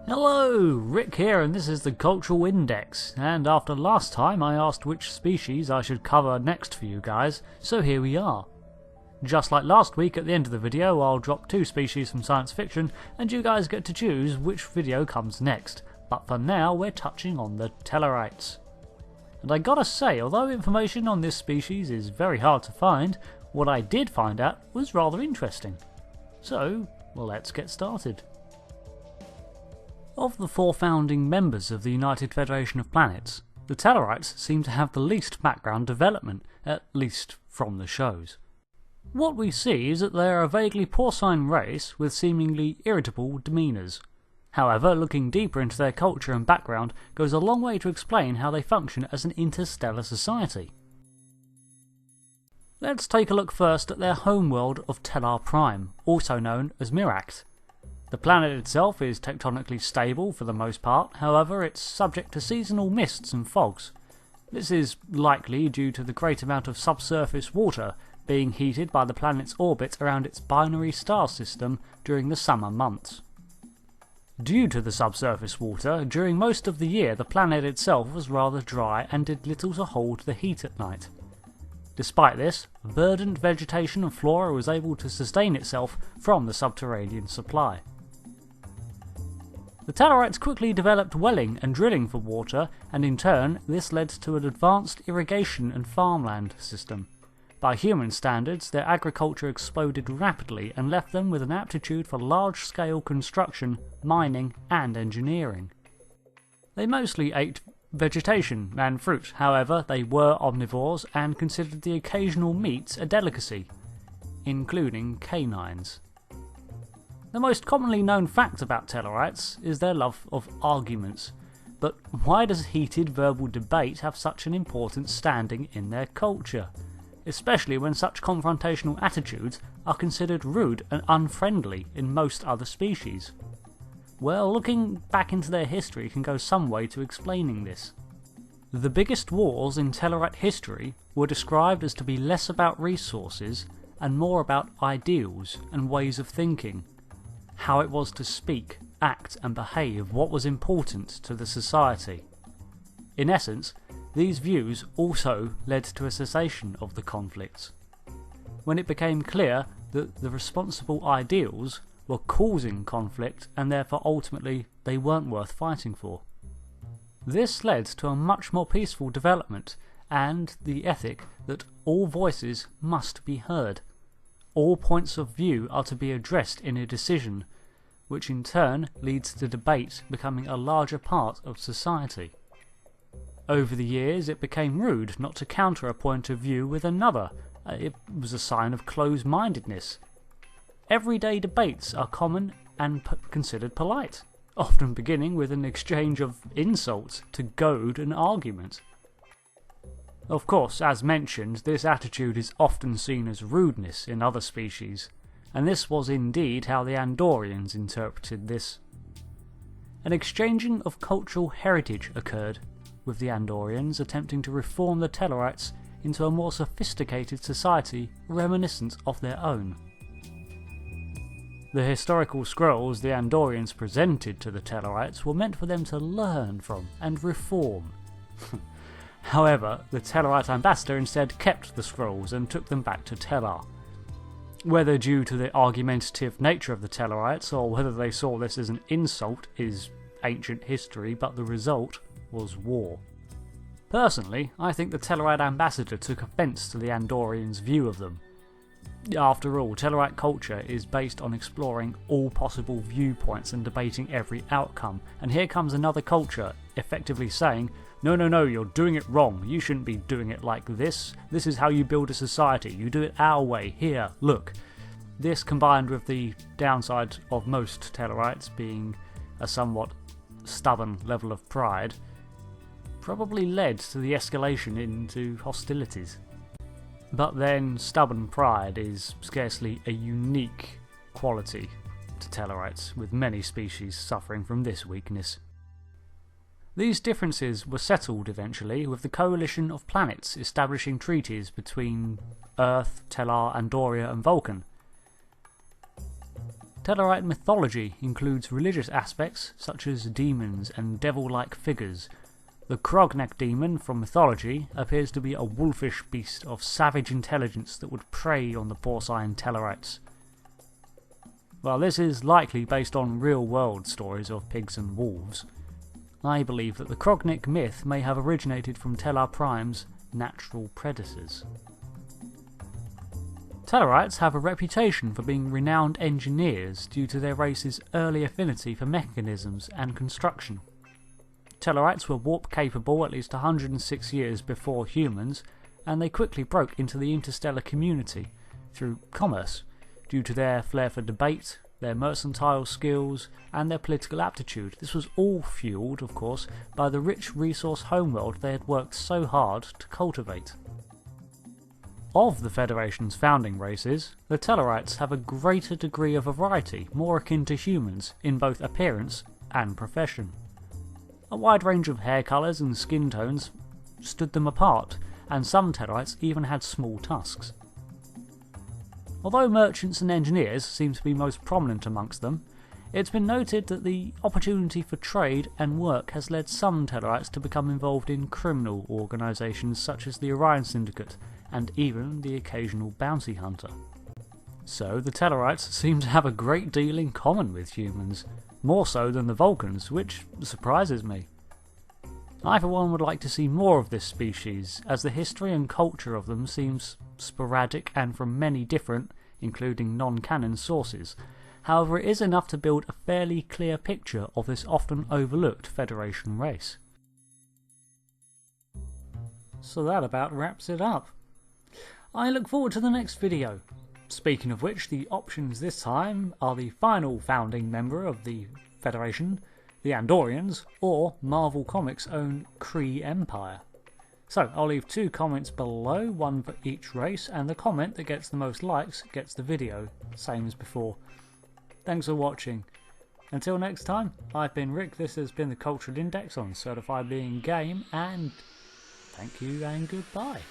Hello, Rick here, and this is the Cultural Index, and after last time I asked which species I should cover next for you guys, so here we are. Just like last week, at the end of the video I'll drop 2 species from science fiction and you guys get to choose which video comes next, but for now we're touching on the Tellarites. And I gotta say, although information on this species is very hard to find, what I did find out was rather interesting. So, well, let's get started. Of the 4 founding members of the United Federation of Planets, the Tellarites seem to have the least background development, at least from the shows. What we see is that they are a vaguely porcine race with seemingly irritable demeanours. However, looking deeper into their culture and background goes a long way to explain how they function as an interstellar society. Let's take a look first at their homeworld of Tellar Prime, also known as Miract. The planet itself is tectonically stable for the most part, however it's subject to seasonal mists and fogs. This is likely due to the great amount of subsurface water being heated by the planet's orbit around its binary star system during the summer months. Due to the subsurface water, during most of the year the planet itself was rather dry and did little to hold the heat at night. Despite this, verdant vegetation and flora was able to sustain itself from the subterranean supply. The Tellarites quickly developed welling and drilling for water, and in turn this led to an advanced irrigation and farmland system. By human standards, their agriculture exploded rapidly and left them with an aptitude for large-scale construction, mining and engineering. They mostly ate vegetation and fruit, however they were omnivores and considered the occasional meat a delicacy, including canines. The most commonly known fact about Tellarites is their love of arguments, but why does heated verbal debate have such an important standing in their culture, especially when such confrontational attitudes are considered rude and unfriendly in most other species? Well, looking back into their history can go some way to explaining this. The biggest wars in Tellarite history were described as to be less about resources and more about ideals and ways of thinking. How it was to speak, act and behave what was important to the society. In essence, these views also led to a cessation of the conflicts. When it became clear that the responsible ideals were causing conflict and therefore ultimately they weren't worth fighting for. This led to a much more peaceful development and the ethic that all voices must be heard. All points of view are to be addressed in a decision, which in turn leads to debate becoming a larger part of society. Over the years it became rude not to counter a point of view with another. It was a sign of close-mindedness. Everyday debates are common and considered polite, often beginning with an exchange of insults to goad an argument. Of course, as mentioned, this attitude is often seen as rudeness in other species, and this was indeed how the Andorians interpreted this. An exchanging of cultural heritage occurred, with the Andorians attempting to reform the Tellarites into a more sophisticated society reminiscent of their own. The historical scrolls the Andorians presented to the Tellarites were meant for them to learn from and reform. However, the Tellarite ambassador instead kept the scrolls and took them back to Tellar. Whether due to the argumentative nature of the Tellarites or whether they saw this as an insult is ancient history, but the result was war. Personally, I think the Tellarite ambassador took offence to the Andorians' view of them. After all, Tellarite culture is based on exploring all possible viewpoints and debating every outcome, and here comes another culture effectively saying, no, you're doing it wrong, you shouldn't be doing it like this is how you build a society, you do it our way, here, look. This combined with the downside of most Tellarites being a somewhat stubborn level of pride, probably led to the escalation into hostilities. But then, stubborn pride is scarcely a unique quality to Tellarites, with many species suffering from this weakness. These differences were settled eventually, with the coalition of planets establishing treaties between Earth, Tellar, Andoria and Vulcan. Tellarite mythology includes religious aspects such as demons and devil-like figures. The Krognak demon from mythology appears to be a wolfish beast of savage intelligence that would prey on the porcine Tellarites. While this is likely based on real-world stories of pigs and wolves, I believe that the Krognak myth may have originated from Tellar Prime's natural predators. Tellarites have a reputation for being renowned engineers due to their race's early affinity for mechanisms and construction. Tellarites were warp capable at least 106 years before humans, and they quickly broke into the interstellar community through commerce due to their flair for debate, their mercantile skills, and their political aptitude. This was all fueled, of course, by the rich resource homeworld they had worked so hard to cultivate. Of the Federation's founding races, the Tellarites have a greater degree of variety, more akin to humans, in both appearance and profession. A wide range of hair colours and skin tones stood them apart, and some Tellarites even had small tusks. Although merchants and engineers seem to be most prominent amongst them, it's been noted that the opportunity for trade and work has led some Tellarites to become involved in criminal organisations such as the Orion Syndicate, and even the occasional bounty hunter. So the Tellarites seem to have a great deal in common with humans, more so than the Vulcans, which surprises me. I for one would like to see more of this species, as the history and culture of them seems sporadic and from many different, including non-canon sources. However, it is enough to build a fairly clear picture of this often overlooked Federation race. So that about wraps it up. I look forward to the next video. Speaking of which, the options this time are the final founding member of the Federation, the Andorians, or Marvel Comics' own Kree Empire. So I'll leave 2 comments below, one for each race, and the comment that gets the most likes gets the video, same as before. Thanks for watching. Until next time, I've been Rick, this has been the Cultural Index on Certifiably Ingame, and thank you and goodbye.